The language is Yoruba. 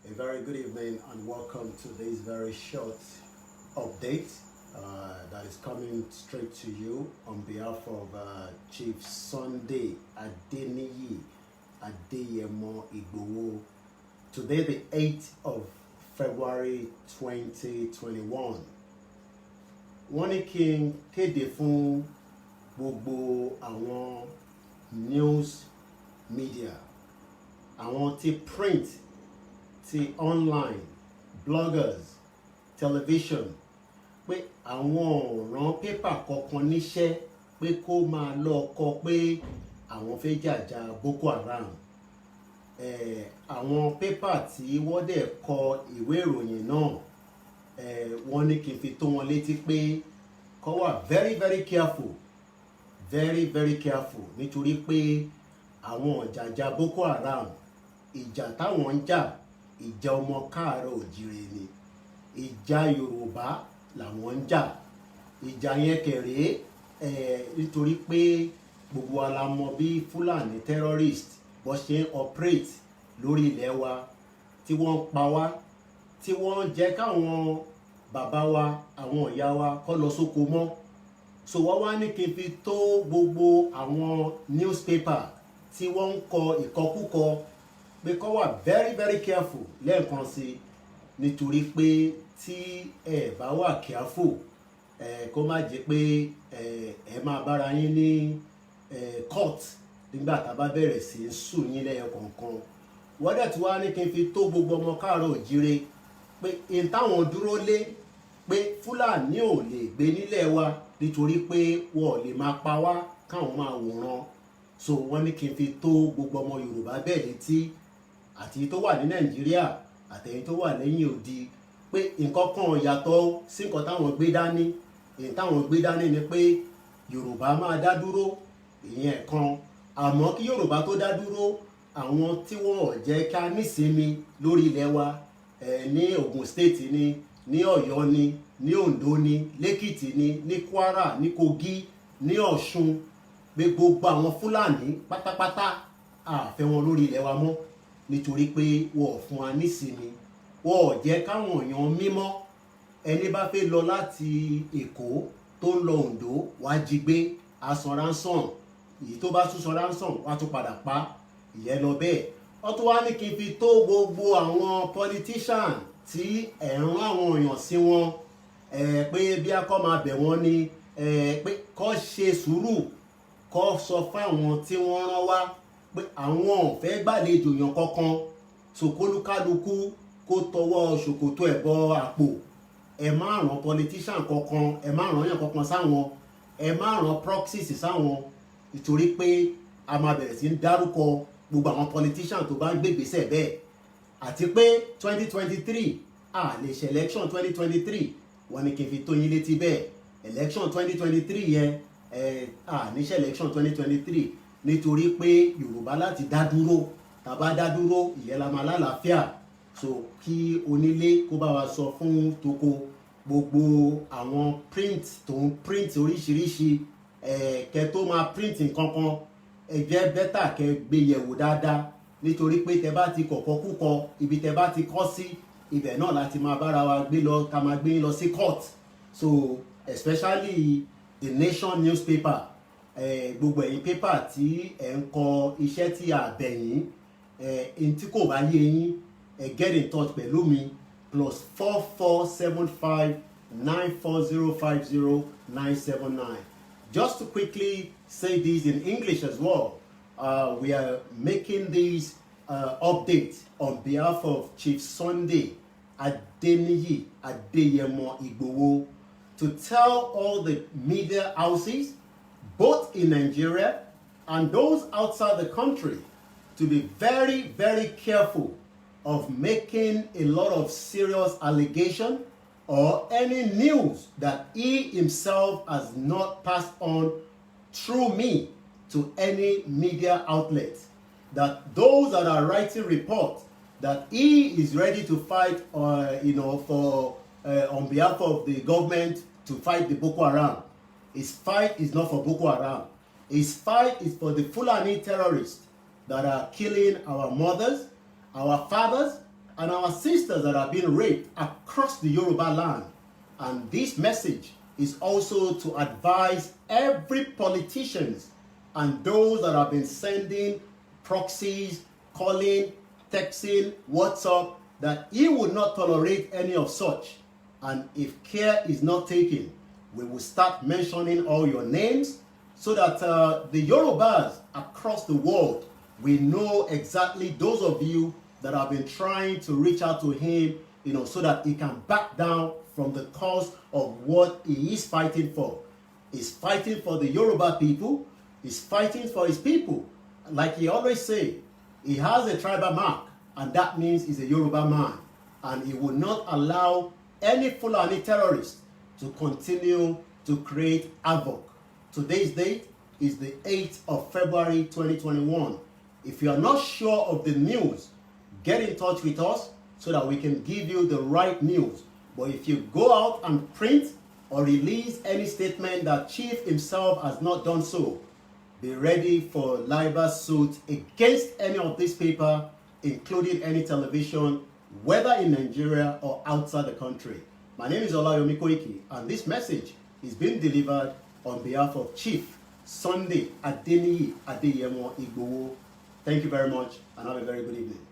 A very good evening and welcome to this very short update that is coming straight to you on behalf of Chief Sunday Adeniyi Adeyemo Igboho. Today, the 8th of February 2021. Wọ́n ní kí n kéde fún gbogbo àwọn news media, àwọn tí print, tí online, bloggers, television, pé àwọn ọ̀ràn pépà kankan níṣẹ́ pé kó máa lọ kọ pé àwọn fẹ́ jàjà Boko Haram. Àwọn pépà tí wọ́n dẹ̀ kọ ìwé ìròyìn náà, wọ́n ní kí n fi tó wọn létí pé kó wà very very careful, very careful, nítorí pé àwọn jàjà Boko Haram, ìjà táwọn ń jà, ìjà ọmọ káàárọ̀ òjíire ni, ìjà Yorùbá làwọn ń jà. Ìjà yẹn kéré nítorí pé gbogbo wa la mọ̀ bí Fúlàní terrorist bó ṣe ń operate lórí ilẹ̀ wa, tí wọ́n ń pa wá, tí wọ́n jẹ́ káwọn bàbá wa, àwọn ìyá wa kó lọ sóko mọ́. So wọ́n wá ní kí n fi tó gbogbo àwọn newspaper tí wọ́n ń kọ ìkọkúkọ pé kó wà very careful lẹ́ẹ̀kan sí, nítorí pé tí ẹ bá wà careful, kó má jẹ́ pé ẹ máa bára yín ní court nígbà tá a bá bẹ̀rẹ̀ sí í sùn yín lẹ́yọ kọ̀ọ̀kan. Wọ́n dẹ̀ tí wá ní kí n fi tó gbogbo ọmọ káàárọ̀ òjíire pé n táwọn dúró lé pé Fúlàní ò lè gbé nílẹ̀ wa nítorí pé wọn ò lè máa pa wá káwọn máa wòran. So wọ́n ní kí n fi tó gbogbo ọmọ Yorùbá bẹ́ẹ̀ létí, àti tó wà ní Nàìjíríà àtẹ̀yìn tó wà lẹ́yìn odi, pé nǹkan kan yàtọ̀ sí nǹkan táwọn gbé dání. Èyí táwọn gbé dání ni pé Yorùbá máa dá dúró, ìyẹn kan. Àmọ́ kí Yorùbá tó dá dúró, àwọn tí wọ́n ò jẹ́ ká nísinmi lórí ilẹ̀ wa, ní Ogun State ni, ní Ọ̀yọ́ ni, ní Oǹdó ni, lẹ́kìtì ni, ní Kwara, ní Kogi, ní Ọ̀ṣun, pé gbogbo àwọn Fúlàní pátápátá àfẹ́ wọn lórí ilẹ̀ wa mọ́, nítorí pé wọ́n ò fún wa nísinmi. Wọ́n ò jẹ́ káwọn èèyàn mímọ́, ẹni bá fẹ́ lọ láti Èkó tó ń lọ Oǹdó wá jí gbé, á san ransom. Èyí tó bá tún san ransom wá tún padà pa, ìyẹn lọ bẹ́ẹ̀. Wọ́n tún wá ní kí n fi tó gbogbo àwọn politician tí ẹ̀ ń rán àwọn èèyàn sí wọn, pé bí a kọ́ máa bẹ̀ wọ́n ni, pé kó ṣe sùúrù, kó sọ fún àwọn tí wọ́n rán wá pé àwọn ò fẹ́ gbàlejò yàn kankan. Sòkólúkálukú kó tọwọ́ ṣòkòtò ẹ̀ bọ àpò. Ẹ má rán politician kankan, ẹ má rán yàn kankan sáwọn, ẹ má rán proxies sáwọn, nítorí pé a máa bẹ̀rẹ̀ sí ń dárúkọ gbogbo àwọn politician tó bá ń gbé ìgbésẹ̀ bẹ́ẹ̀. Àti pé 2023 a lè ṣe election 2023, wọ́n ní kí n fi tó yín létí bẹ́ẹ̀. Election 2023 yẹn, a ní ṣe election 2023 nítorí pé Yorùbá láti dá dúró, tá bá dá dúró ìyẹn la máa lálàáfíà. So kí onílé kó bá wa sọ fún toko gbogbo àwọn print tó ń print oríṣiríṣi, kẹ́ tó máa print nǹkan kan, ẹ jẹ́ bẹ́tà kẹ́ gbé yẹ̀wò dáadáa, nítorí pé tẹ́ bá ti kọ̀kọ́ kúkọ, ibi tẹ́ bá ti kọ́ sí, ibẹ̀ náà láti máa bára wa gbé lọ, ká máa gbé lọ sí court. So especially the Nation newspaper, gbogbo ẹ̀yin paper tí ẹ̀ ń kọ iṣẹ́ tí a bẹ̀ yín, ẹni tí kò bá yé yín, get in touch pẹ̀lú mi, +4475 94050 979. Just to quickly say this in English as well, we are making this update on behalf of Chief Sunday Adeniyi Adeyemo Igboho, to tell all the media houses, both in Nigeria and those outside the country, to be very careful of making a lot of serious allegation or any news that he himself has not passed on through me to any media outlet. That those that are writing reports that he is ready to fight, for on behalf of the government to fight the Boko Haram. His fight is not for Boko Haram. His fight is for the Fulani terrorists that are killing our mothers, our fathers, and our sisters that are being raped across the Yoruba land. And this message is also to advise every politicians and those that have been sending proxies, calling, texting, WhatsApp, that he would not tolerate any of such. And if care is not taken, we will start mentioning all your names so that the Yorubas across the world will know exactly those of you that have been trying to reach out to him, so that he can back down from the cause of what he is fighting for. He's fighting for the Yoruba people. He's fighting for his people. Like he always say, he has a tribal mark, and that means he's a Yoruba man. And he will not allow any Fulani terrorist to continue to create havoc. Today's date is the 8th of February 2021. If you are not sure of the news, get in touch with us so that we can give you the right news. But if you go out and print or release any statement that Chief himself has not done so, be ready for libel suit against any of these paper, including any television, whether in Nigeria or outside the country. My name is Olayomi Koiki, and this message is being delivered on behalf of Chief Sunday Adeniyi Adeyemo Igboho. Thank you very much, and have a very good evening.